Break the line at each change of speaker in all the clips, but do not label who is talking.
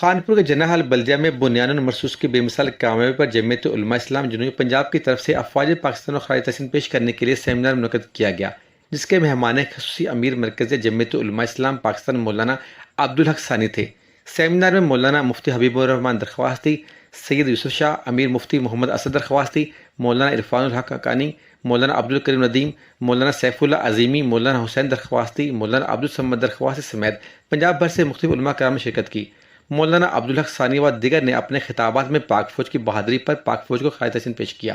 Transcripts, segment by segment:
خانپور کے جناح البلدیہ میں بنیان مرصوص کی بے مثال کامیابی پر جمعیت علماء اسلام جنوبی پنجاب کی طرف سے افواج پاکستان کو خراج تحسین پیش کرنے کے لیے سیمینار منعقد کیا گیا، جس کے مہمان خصوصی امیر مرکز جمعیت علماء اسلام پاکستان مولانا عبدالحق ثانی تھے۔ سیمینار میں مولانا مفتی حبیب الرحمان درخواستی، سید یوسف شاہ، امیر مفتی محمد اسد درخواستی، مولانا عرفان الحق حقانی، مولانا عبدالکریم ندیم، مولانا سیف اللہ عظیمی، مولانا حسین درخواستی، مولانا عبدالصمد درخواستی سمیت پنجاب بھر سے مختلف علماء کرام نے شرکت کی۔ مولانا عبدالحق ثانی و دیگر نے اپنے خطابات میں پاک فوج کی بہادری پر پاک فوج کو خراج تحسین پیش کیا۔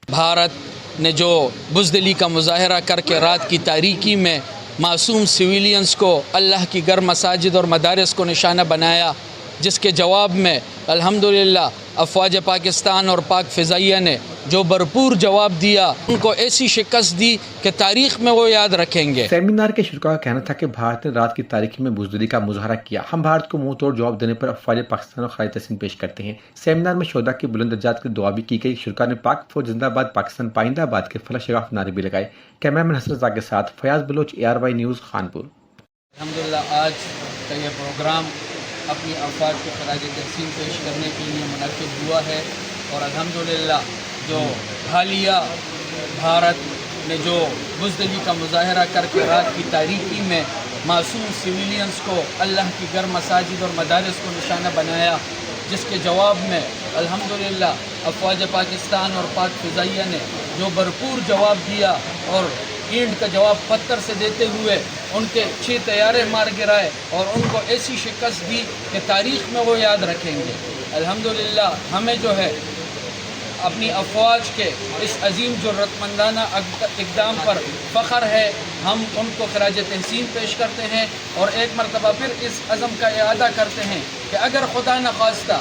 بھارت نے جو بزدلی کا مظاہرہ کر کے رات کی تاریکی میں معصوم سویلینز کو اللہ کی گھر مساجد اور مدارس کو نشانہ بنایا، جس کے جواب میں الحمدللہ افواج پاکستان اور پاک فضائیہ نے جو بھرپور جواب دیا، ان کو ایسی شکست دی کہ تاریخ میں وہ یاد رکھیں گے۔
سیمینار کے شرکاء کا کہنا تھا کہ بھارت نے رات کی تاریکی میں بزدلی کا مظاہرہ کیا، ہم بھارت کو منہ توڑ جواب دینے پر افواج پاکستان کو خراج تحسین پیش کرتے ہیں۔ سیمینار میں شہداء کی بلند درجات کی دعا بھی کی گئی۔ شرکاء نے پاک فوج زندہ باد، پاکستان پائندہ باد کے فلاح شگاف نعرے بھی لگائے۔ کیمرہ مین حسن رضا کے ساتھ فیاض بلوچ، ARY نیوز، خانپور۔
الحمدللہ آج کا یہ پروگرام اپنی افواج کو خراج تحسین پیش کرنے کے لیے منعقد ہوا ہے، اور الحمدللہ جو حالیہ بھارت نے جو بزدلی کا مظاہرہ کر کے رات کی تاریکی میں معصوم سویلینز کو اللہ کی گھر مساجد اور مدارس کو نشانہ بنایا، جس کے جواب میں الحمدللہ افواج پاکستان اور پاک فضائیہ نے جو بھرپور جواب دیا، اور اینٹ کا جواب پتھر سے دیتے ہوئے ان کے 6 طیارے مار گرائے اور ان کو ایسی شکست دی کہ تاریخ میں وہ یاد رکھیں گے۔ الحمدللہ ہمیں جو ہے اپنی افواج کے اس عظیم جرأت مندانہ اقدام پر فخر ہے، ہم ان کو خراج تحسین پیش کرتے ہیں، اور ایک مرتبہ پھر اس عزم کا اعادہ کرتے ہیں کہ اگر خدا نخواستہ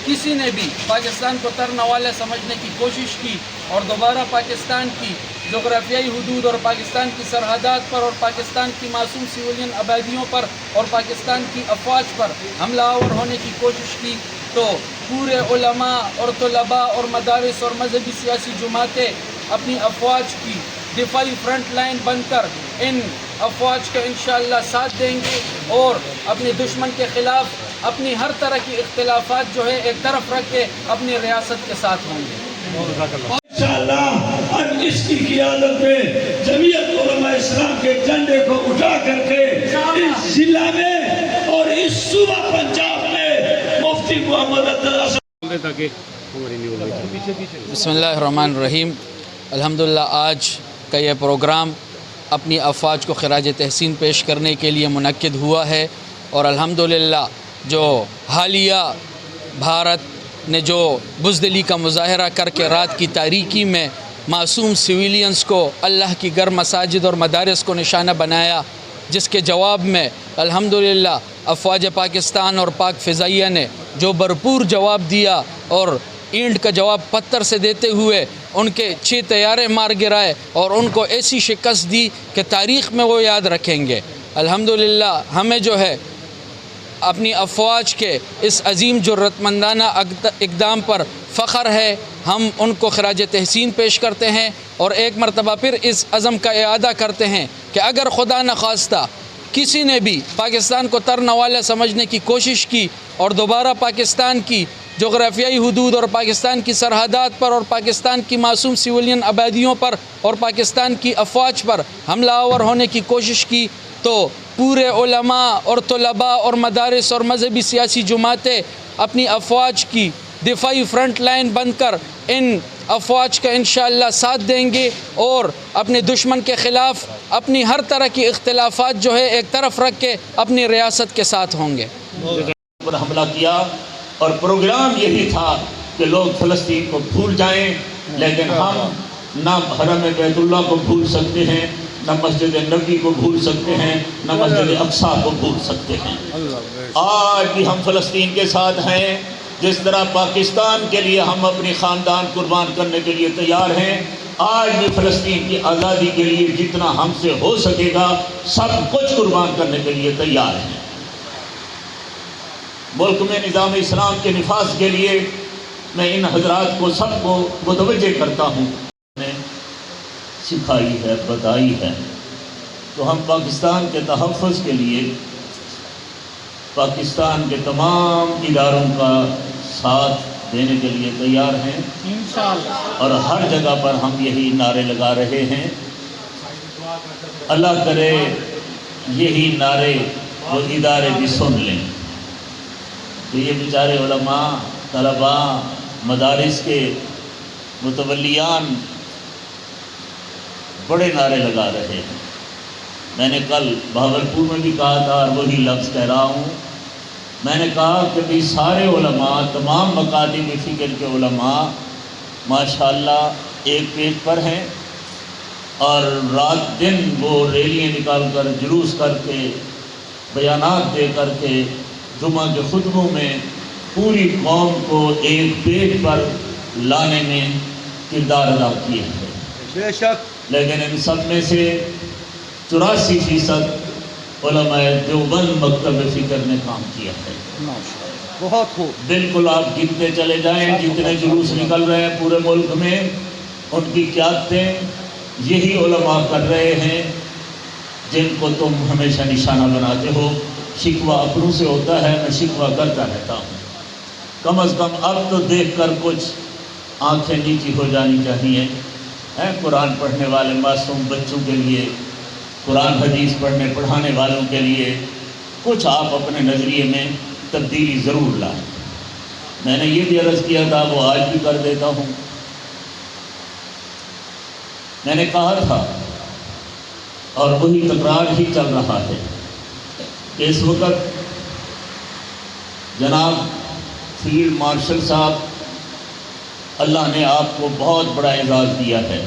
کسی نے بھی پاکستان کو ترنوالے سمجھنے کی کوشش کی اور دوبارہ پاکستان کی جغرافیائی حدود اور پاکستان کی سرحدات پر اور پاکستان کی معصوم سویلین آبادیوں پر اور پاکستان کی افواج پر حملہ آور ہونے کی کوشش کی، تو پورے علماء اور طلباء اور مدارس اور مذہبی سیاسی جماعتیں اپنی افواج کی دفاعی فرنٹ لائن بن کر ان افواج کا انشاءاللہ ساتھ دیں گے، اور اپنے دشمن کے خلاف اپنی ہر طرح کی اختلافات جو ہے ایک طرف رکھ کے اپنی ریاست کے ساتھ ہوں گے۔
انشاءاللہ آج اس کی قیادت میں جمعیت علماء اسلام کے جھنڈے کو اٹھا کر کے اس ضلع میں اور اس صوبہ پنجاب میں مفتی محمد عبدالحق۔
بسم اللہ الرحمن الرحیم۔ الحمدللہ آج کا یہ پروگرام اپنی افواج کو خراج تحسین پیش کرنے کے لیے منعقد ہوا ہے، اور الحمدللہ جو حالیہ بھارت نے جو بزدلی کا مظاہرہ کر کے رات کی تاریکی میں معصوم سویلینز کو اللہ کی گھر مساجد اور مدارس کو نشانہ بنایا، جس کے جواب میں الحمدللہ افواج پاکستان اور پاک فضائیہ نے جو بھرپور جواب دیا، اور اینٹ کا جواب پتھر سے دیتے ہوئے ان کے 6 طیارے مار گرائے اور ان کو ایسی شکست دی کہ تاریخ میں وہ یاد رکھیں گے۔ الحمدللہ ہمیں جو ہے اپنی افواج کے اس عظیم جرأت مندانہ اقدام پر فخر ہے، ہم ان کو خراج تحسین پیش کرتے ہیں، اور ایک مرتبہ پھر اس عزم کا اعادہ کرتے ہیں کہ اگر خدا نخواستہ کسی نے بھی پاکستان کو ترنوالے سمجھنے کی کوشش کی اور دوبارہ پاکستان کی جغرافیائی حدود اور پاکستان کی سرحدات پر اور پاکستان کی معصوم سویلین آبادیوں پر اور پاکستان کی افواج پر حملہ آور ہونے کی کوشش کی، تو پورے علماء اور طلباء اور مدارس اور مذہبی سیاسی جماعتیں اپنی افواج کی دفاعی فرنٹ لائن بن کر ان افواج کا انشاءاللہ ساتھ دیں گے، اور اپنے دشمن کے خلاف اپنی ہر طرح کی اختلافات جو ہے ایک طرف رکھ کے اپنی ریاست کے ساتھ ہوں گے۔
پر حملہ کیا، اور پروگرام یہی تھا کہ لوگ فلسطین کو بھول جائیں، لیکن ہم نہ حرم بیت اللہ کو بھول سکتے ہیں، نہ مسجد نبوی کو بھول سکتے ہیں، نہ مسجد اقصیٰ کو بھول سکتے ہیں۔ آج بھی ہم فلسطین کے ساتھ ہیں، جس طرح پاکستان کے لیے ہم اپنی خاندان قربان کرنے کے لیے تیار ہیں، آج بھی فلسطین کی آزادی کے لیے جتنا ہم سے ہو سکے گا سب کچھ قربان کرنے کے لیے تیار ہیں۔ ملک میں نظام اسلام کے نفاذ کے لیے میں ان حضرات کو سب کو متوجہ کرتا ہوں، نے سکھائی ہے، بتائی ہے، تو ہم پاکستان کے تحفظ کے لیے پاکستان کے تمام اداروں کا ساتھ دینے کے لیے تیار ہیں اور ہر جگہ پر ہم یہی نعرے لگا رہے ہیں. اللہ کرے یہی نعرے وہ ادارے بھی سن لیں کہ یہ بیچارے علماء، طلباء، مدارس کے متولیان بڑے نعرے لگا رہے ہیں. میں نے کل بھاولپور میں بھی کہا تھا اور وہی لفظ کہہ رہا ہوں. میں نے کہا کہ بھی سارے علماء، تمام مکاتب فکر کے علماء ماشاءاللہ ایک پیج پر ہیں اور رات دن وہ ریلیاں نکال کر، جلوس کر کے، بیانات دے کر کے جمعہ کے خطبوں میں پوری قوم کو ایک پیج پر لانے میں کردار ادا کیے ہیں.
بے شک.
لیکن ان سب میں سے 84% علماء دیوبند مکتب فکر نے کام کیا ہے.
بہت خوب.
بالکل آپ گنتے چلے جائیں جتنے جلوس نکل رہے ہیں پورے ملک میں، ان کی قیادتیں یہی علماء کر رہے ہیں جن کو تم ہمیشہ نشانہ بناتے ہو. شکوہ اپنوں سے ہوتا ہے، میں شکوہ کرتا رہتا ہوں. کم از کم اب تو دیکھ کر کچھ آنکھیں نیچی ہو جانی چاہیے. قرآن پڑھنے والے معصوم بچوں کے لیے، قرآن حدیث پڑھانے والوں کے لیے کچھ آپ اپنے نظریے میں تبدیلی ضرور لائیں. میں نے یہ بھی عرض کیا تھا، وہ آج بھی کر دیتا ہوں. میں نے کہا تھا اور وہی تکرار ہی چل رہا ہے کہ اس وقت جناب فیلڈ مارشل صاحب، اللہ نے آپ کو بہت بڑا اعزاز دیا ہے.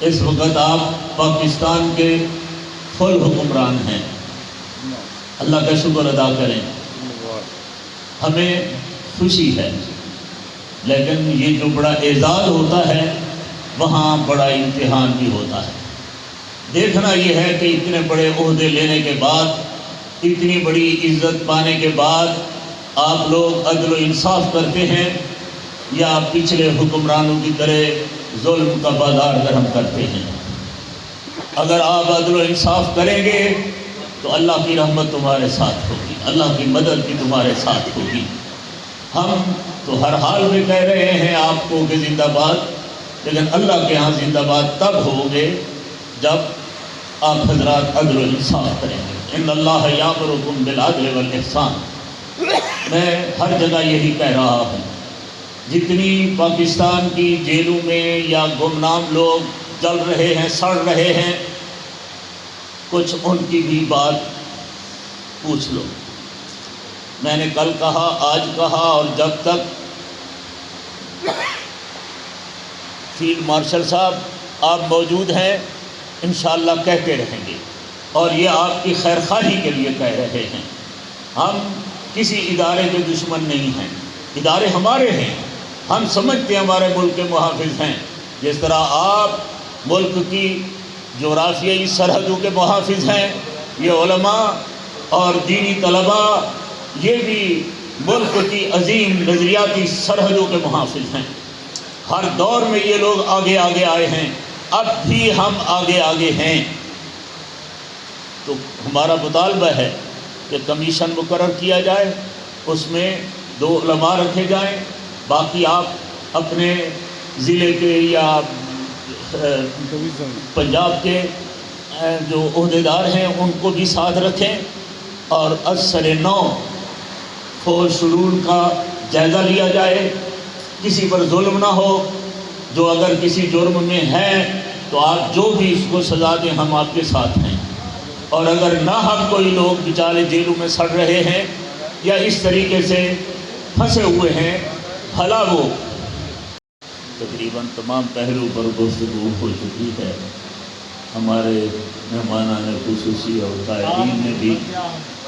اس وقت آپ پاکستان کے فل حکمران ہیں. اللہ کا شکر ادا کریں. ہمیں خوشی ہے، لیکن یہ جو بڑا اعزاز ہوتا ہے وہاں بڑا امتحان بھی ہوتا ہے. دیکھنا یہ ہے کہ اتنے بڑے عہدے لینے کے بعد، اتنی بڑی عزت پانے کے بعد آپ لوگ عدل و انصاف کرتے ہیں یا پچھلے حکمرانوں کی طرح ظلم کا بازار گرم کرتے ہیں. اگر آپ عدل و انصاف کریں گے تو اللہ کی رحمت تمہارے ساتھ ہوگی، اللہ کی مدد بھی تمہارے ساتھ ہوگی. ہم تو ہر حال میں کہہ رہے ہیں آپ کو کہ زندہ باد، لیکن اللہ کے ہاں زندہ باد تب ہوگے جب آپ حضرات عدل و انصاف کریں گے. ان اللہ یامرکم بالعدل والاحسان. میں ہر جگہ یہی کہہ رہا ہوں. جتنی پاکستان کی جیلوں میں یا گمنام لوگ جل رہے ہیں، سڑ رہے ہیں، کچھ ان کی بھی بات پوچھ لو. میں نے کل کہا، آج کہا، اور جب تک فیلڈ مارشل صاحب آپ موجود ہیں انشاءاللہ کہتے رہیں گے، اور یہ آپ کی خیر خواہی کے لیے کہہ رہے ہیں. ہم کسی ادارے کے دشمن نہیں ہیں، ادارے ہمارے ہیں. ہم سمجھتے ہیں ہمارے ملک کے محافظ ہیں. جس طرح آپ ملک کی جغرافیائی سرحدوں کے محافظ ہیں، یہ علماء اور دینی طلباء یہ بھی ملک کی عظیم نظریاتی سرحدوں کے محافظ ہیں. ہر دور میں یہ لوگ آگے آگے آئے ہیں، اب بھی ہم آگے آگے ہیں. تو ہمارا مطالبہ ہے کہ کمیشن مقرر کیا جائے، اس میں 2 علماء رکھے جائیں، باقی آپ اپنے ضلع کے یا پنجاب کے جو عہدیدار ہیں ان کو بھی ساتھ رکھیں، اور اثر نو فور شیڈول کا جائزہ لیا جائے. کسی پر ظلم نہ ہو. جو اگر کسی جرم میں ہے تو آپ جو بھی اس کو سزا دیں، ہم آپ کے ساتھ ہیں. اور اگر ناحق کوئی لوگ بیچارے جیلوں میں سڑ رہے ہیں یا اس طریقے سے پھنسے ہوئے ہیں، بھلا وہ تقریباً تمام پہلو پر گفتگو ہو چکی ہے. ہمارے مہمانان خصوصی اور قائدین نے بھی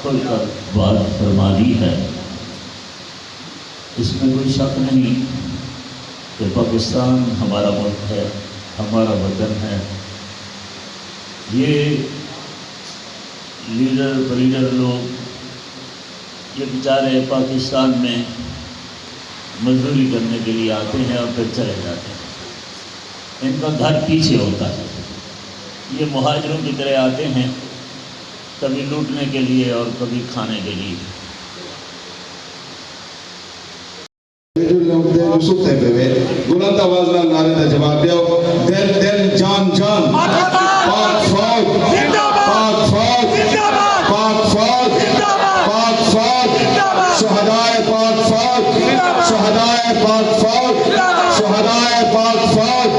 کھل کر بات فرما دی ہے. اس میں کوئی شک نہیں کہ پاکستان ہمارا ملک ہے، ہمارا وطن ہے. یہ لیڈر بلیڈر لوگ یہ بیچارے پاکستان میں مزدوری کرنے کے لیے آتے ہیں اور پھر چلے جاتے ہیں. ان کا گھر پیچھے ہوتا ہے. یہ مہاجروں کی طرح آتے ہیں کبھی لوٹنے کے لیے اور کبھی کھانے کے لیے.
بلند آواز میں نعرے کا جواب دیو. دل دل جان جان پاک فوج پاک فوج پاک فوج پاک فوج شہدائے پاک فوج شہدائے پاک فوج شہدائے پاک فوج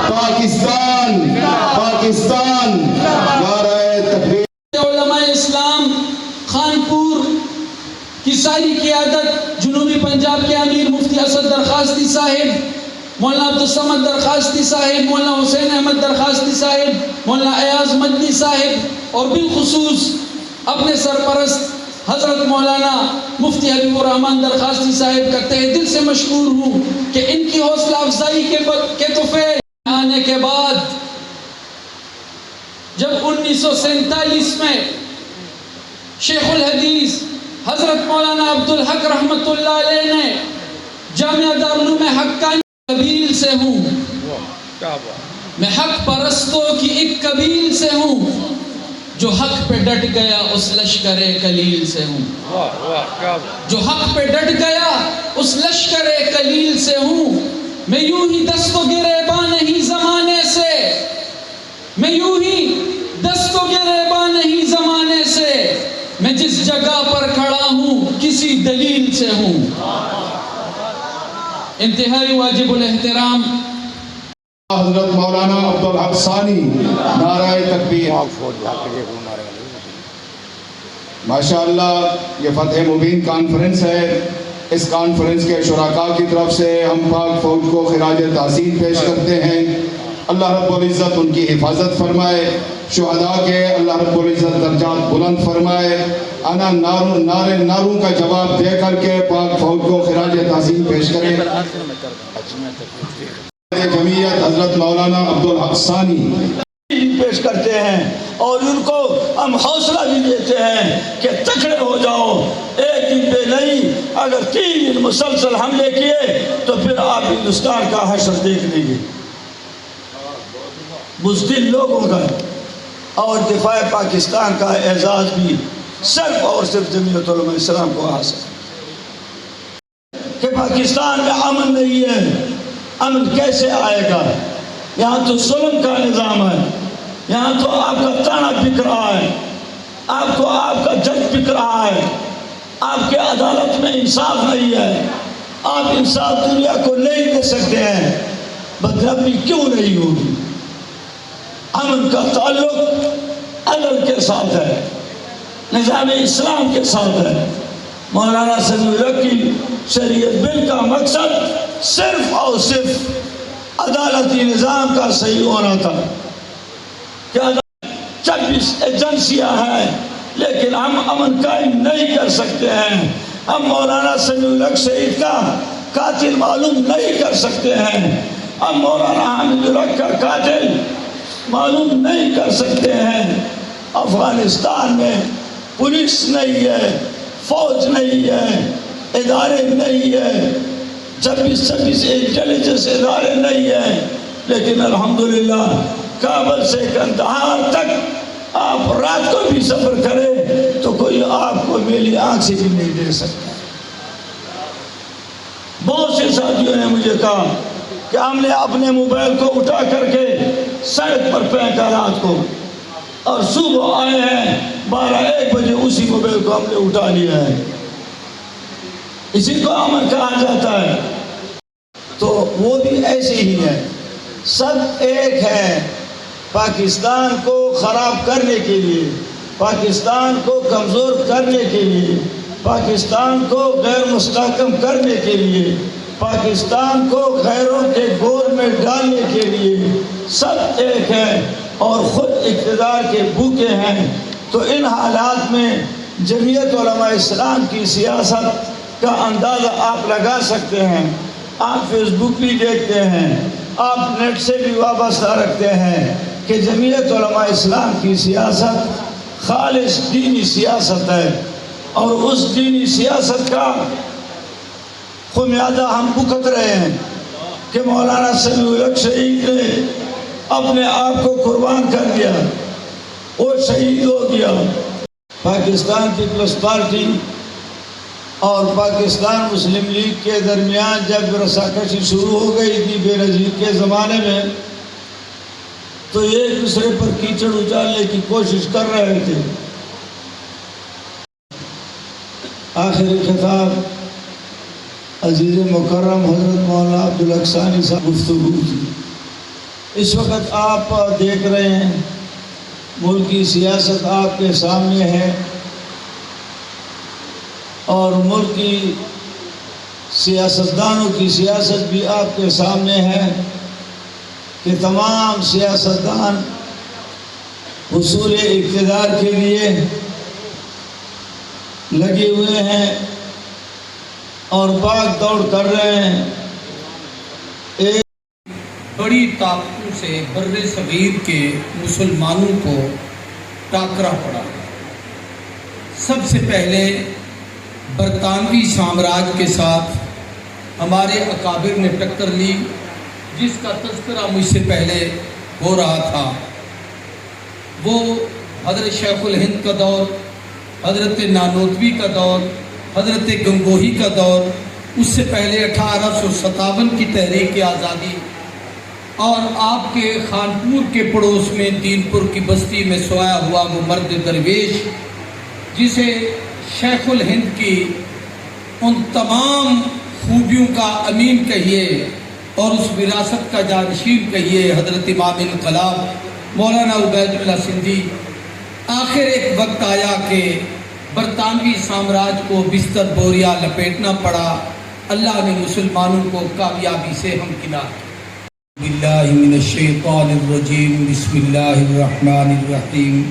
پاکستان پاکستان. نعرہ تکبیر.
علماء اسلام خانپور کی ساری قیادت، جنوبی پنجاب کے امیر مفتی اسد درخواستی صاحب، مولانا عبدالصمد درخواستی صاحب، مولانا حسین احمد درخواستی صاحب، مولانا ایاز مدنی صاحب، اور بالخصوص اپنے سرپرست حضرت مولانا مفتی حبیب الرحمن درخواستی صاحب کا تہ دل سے مشکور ہوں کہ ان کی حوصلہ افزائی کے توفیق آنے کے بعد جب 1947 میں شیخ الحدیث حضرت مولانا عبدالحق رحمت اللہ علیہ نے جامعہ دارالعلوم حقانی قبیل سے ہوں، میں حق پرستوں کی ایک قبیل سے ہوں، جو حق پہ ڈٹ گیا اس لشکر کلیل سے ہوں، جو حق پہ ڈٹ گیا اس لشکر کلیل سے ہوں. میں یوں ہی دست و گریباں نہیں زمانے سے، میں یوں ہی دست و گریباں نہیں زمانے سے، میں جس جگہ پر کھڑا ہوں کسی دلیل سے ہوں. انتہائی واجب الاحترام
حضرت مولانا عبدالحق ثانی. نعرہ تکبیر. ماشاءاللہ یہ فتح مبین کانفرنس ہے. اس کانفرنس کے شرکاء کی طرف سے ہم پاک فوج کو خراج تحسین پیش کرتے ہیں. اللہ رب العزت ان کی حفاظت فرمائے. شہداء کے اللہ رب العزت درجات بلند فرمائے. انا ناروں کا جواب دے کر کے پاک فوج کو خراج تحسین پیش کریں. جمعیت حضرت مولانا عبدالحق ثانی
پیش کرتے ہیں اور ان کو ہم حوصلہ بھی دیتے ہیں کہ تکڑے ہو جاؤ. ایک دن پہ نہیں، اگر 3 دن مسلسل حملے کیے تو پھر آپ ہندوستان کا حشر دیکھ لیں گے. بزدل لوگوں کا اور دفاع پاکستان کا اعزاز بھی صرف اور صرف جمعیت علماء اسلام کو حاصل ہے. کہ پاکستان میں امن نہیں ہے. امن کیسے آئے گا؟ یہاں تو ظلم کا نظام ہے. یہاں تو آپ کا تانا بک رہا ہے، آپ کو آپ کا جج بک رہا ہے، آپ کے عدالت میں انصاف نہیں ہے. آپ انصاف دنیا کو نہیں دے سکتے ہیں. بدربی کیوں نہیں ہوگی؟ امن کا تعلق عدل کے ساتھ ہے، نظام اسلام کے ساتھ ہے. مولانا سمیع الحق کی شریعت بل کا مقصد صرف اور صرف عدالتی نظام کا صحیح ہونا تھا. کہ 26 ایجنسیاں ہیں لیکن ہم امن قائم نہیں کر سکتے ہیں. ہم مولانا سمیع الحق شہید کا قاتل معلوم نہیں کر سکتے ہیں. ہم مولانا حامد الحق کا قاتل معلوم نہیں کر سکتے ہیں. افغانستان میں پولیس نہیں ہے، فوج نہیں ہے، ادارے نہیں ہے، 26 انٹیلیجنس ادارے نہیں ہیں. لیکن الحمدللہ کابل سے کندہار تک آپ رات کو بھی سفر کریں تو کوئی آپ کو میلی آنکھ سے بھی نہیں دے سکتا. بہت سے ساتھیوں نے مجھے کہا کہ ہم نے اپنے موبائل کو اٹھا کر کے سڑک پر پھینکا رات کو، اور صبح آئے ہیں 12-1 بجے اسی موبائل کو ہم نے اٹھا لیا ہے. اسی کو امن کہا جاتا ہے. تو وہ بھی ایسے ہی ہے. سب ایک ہے. پاکستان کو خراب کرنے کے لیے، پاکستان کو کمزور کرنے کے لیے، پاکستان کو غیر مستحکم کرنے کے لیے، پاکستان کو غیروں کے گور میں ڈالنے کے لیے سب ایک ہے اور خود اقتدار کے بھوکے ہیں. تو ان حالات میں جمعیت علماء اسلام کی سیاست کا اندازہ آپ لگا سکتے ہیں. آپ فیس بک بھی دیکھتے ہیں، آپ نیٹ سے بھی وابستہ رکھتے ہیں کہ جمعیت علماء اسلام کی سیاست خالص دینی سیاست ہے. اور اس دینی سیاست کا خمیازہ ہم بھگت رہے ہیں کہ مولانا سمیع الحق شہید نے اپنے آپ کو قربان کر دیا، وہ شہید ہو گیا.
پاکستان پیپلز پارٹی اور پاکستان مسلم لیگ کے درمیان جب رساکشی شروع ہو گئی تھی بے نظیر کے زمانے میں، تو یہ ایک دوسرے پر کیچڑ اچالنے کی کوشش کر رہے تھے۔ آخری خطاب عزیز مکرم حضرت مولانا عبدالحق ثانی صاحب گفتگو تھی۔ اس وقت آپ دیکھ رہے ہیں ملک کی سیاست آپ کے سامنے ہے، اور ملک کی سیاستدانوں کی سیاست بھی آپ کے سامنے ہے کہ تمام سیاستدان حصول اقتدار کے لیے لگے ہوئے ہیں اور بھاگ دوڑ کر رہے ہیں۔
بڑی طاقتوں سے بر صغیر کے مسلمانوں کو ٹاکرا پڑا۔ سب سے پہلے برطانوی سامراج کے ساتھ ہمارے اکابر نے ٹکر لی، جس کا تذکرہ مجھ سے پہلے ہو رہا تھا۔ وہ حضرت شیخ الہند کا دور، حضرت نانوتوی کا دور، حضرت گنگوہی کا دور، اس سے پہلے 1857 کی تحریک آزادی، اور آپ کے خانپور کے پڑوس میں دین پور کی بستی میں سویا ہوا وہ مرد درویش، جسے شیخ الہند کی ان تمام خوبیوں کا امین کہیے اور اس وراثت کا جانشین کہیے، حضرت امام انقلاب مولانا عبید اللہ سندھی۔ آخر ایک وقت آیا کہ برطانوی سامراج کو بستر بوریا لپیٹنا پڑا۔ اللہ نے مسلمانوں کو کامیابی سے ہمکنار کیا۔ باللہ من الشیطان الرجیم، بسم اللہ الرحمن الرحیم،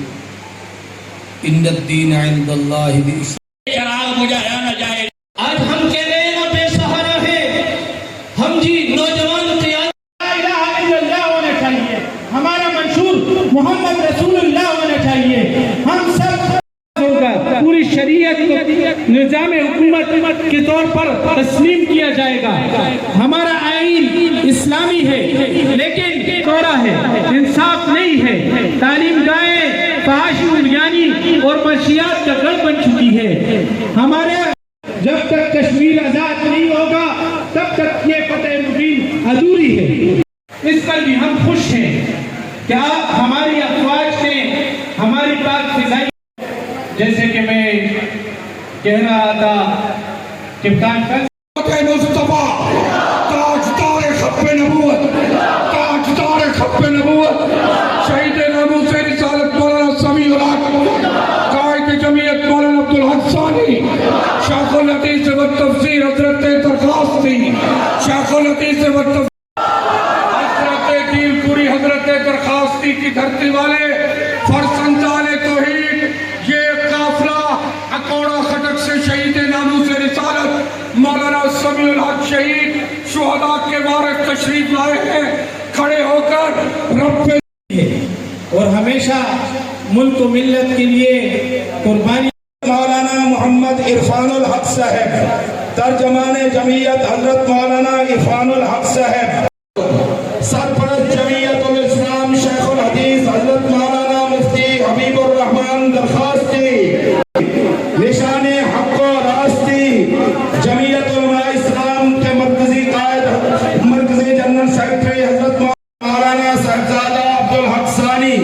ان الدین عند اللہ الاسلام۔
چراغ بجھایا نہ جائے۔
آج ہم چہرے بے سہارا ہیں، ہم جی نوجوان قیادت
لا الہ الا اللہ ہونا چاہیے، ہمارا منشور محمد رسول اللہ ہونا چاہیے۔ ہم سب ہوگا، پوری شریعت کو نظام حکومت کے طور پر تسلیم کیا جائے گا۔ ہمارا آئین اسلامی ہے لیکن کوڑا ہے، انصاف نہیں ہے، تعلیم گاہیں فحاشی عریانی اور منشیات کا گڑھ بن چکی ہے۔ ہمارے جب تک کشمیر آزاد نہیں ہوگا تب تک یہ فتح مبین ادھوری ہے۔ اس پر بھی ہم خوش ہیں کہ آپ ہماری افواج نے ہماری پاک فضائی، جیسے کہ میں کہہ رہا تھا کپتان
مصطفیٰ تاجدار خط نبوت، تاجدار خط نبوت، شہید ناموس رسالت مولانا سمیع الحق، قائد جمعیت مولانا عبدالحق ثانی، شیخ الحدیث و تفسیر حضرت درخواستی، شیخ الحدیث و تفسیر حضرت دین پوری، حضرت درخواستی کی دھرتی والے فرزندان توحید، یہ قافلہ اکوڑا خٹک سے شہید ناموس رسالت مولانا سمیع الحق شہید شہداء کے وارث تشریف لائے ہیں۔ کھڑے ہو کر رب
اور ہمیشہ ملک و ملت کے لیے قربانی۔
مولانا محمد عرفان الحق صاحب، ترجمان جمعیت حضرت مولانا عرفان الحق صاحب، سرپرست جمعیت الاسلام شیخ الحدیث حضرت مولانا مفتی حبیب الرحمان درخواستی، نشان حق و راستی جمعیت علماء اسلام کے مرکزی قائد، مرکزی جنرل سیکرٹری حضرت مولانا صاحبزادہ عبدالحق ثانی،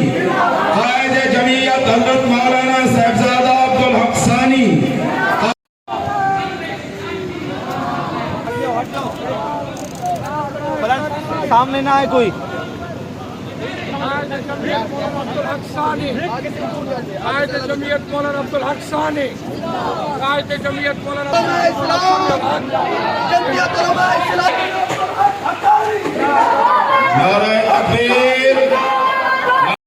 قائد جمعیت حضرت مولانا صاحبزادہ عبدالحق ثانی۔
سامنے نہ آئے کوئی۔
قائد جمعیت مولانا عبدالحق ثانی، قائد جمعیت مولانا